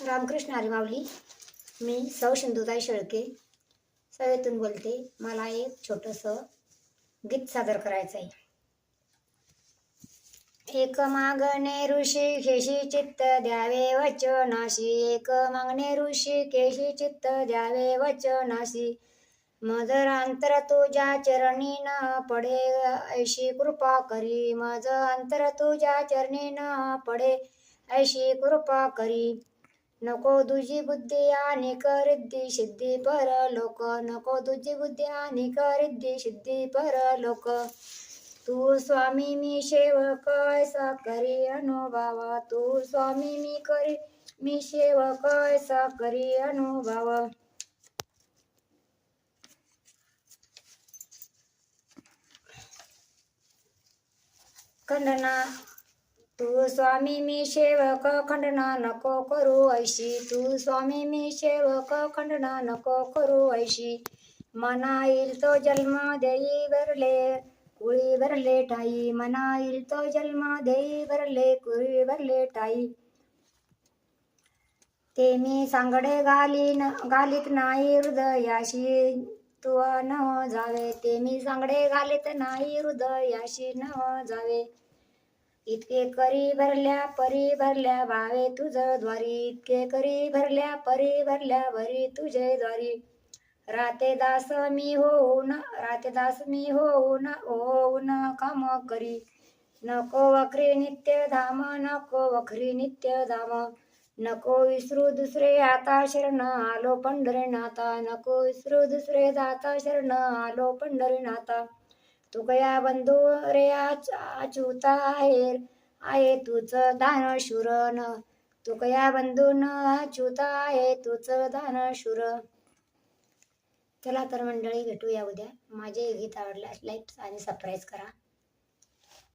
रामकृष्ण हरी माऊली. मी सौ सिंधुताई शेळके सवेतून बोलते. मला एक छोटंसं गीत सादर करायचं आहे. एक मागणे ऋषी केशी चित्त द्यावे वचनाशी, एक मागणे ऋषी केशी चित्त द्यावे वचनाशी. मजरांतर तुझ्या चरणी न पडे ऐशी कृपा करी, मज अंतर तुझ्या चरणी न पडे ऐशी कृपा करी. नको तुझी बुद्धी आणि रिद्धी सिद्धी परलोक, नको तुझी बुद्धी आणि रिद्धी सिद्धी परलोक. तू स्वामी मी सेवक ऐसा करी अनुभव, तू स्वामी मी सेवक ऐसा करी अनुभव. खंडना तू स्वामी मी सेवक खंडना नको करू ऐशी, तू स्वामी मी सेवक खंडना नको करू ऐशी. मना येईल तो जन्म देई भरले कुळी भरले ठाई, मना येईल तो जन्म देई भरले कुळी भरले ठाई. ते मी सांगडे घालीत नाही हृदयाशी तू न जावे, ते मी सांगडे घालीत नाही हृदयाशी न जावे. इतके करी भरल्या परी भरल्या भावे तुझ द्वारी, इतके करी भरल्या परी भरल्या भरी तुझे द्वारी. राते दास मी होऊन काम करी, नको वखरी नित्य धाम, नको वखरी नित्य धाम. नको विसरू दुसरे आता शरण आलो पंढरीनाथा, नको विसरू दुसरे दाता शरण आलो पंढरीनाथा. तुकया बंधू रे अच्युता आहे तुझ दान शूरन, तुकया बंधून अच्युता आहे तुझ दान शूर. चला तर मंडळी, भेटूया उद्या. माझे गीत आवडल्यास लाईक आणि सबस्क्राईब करा.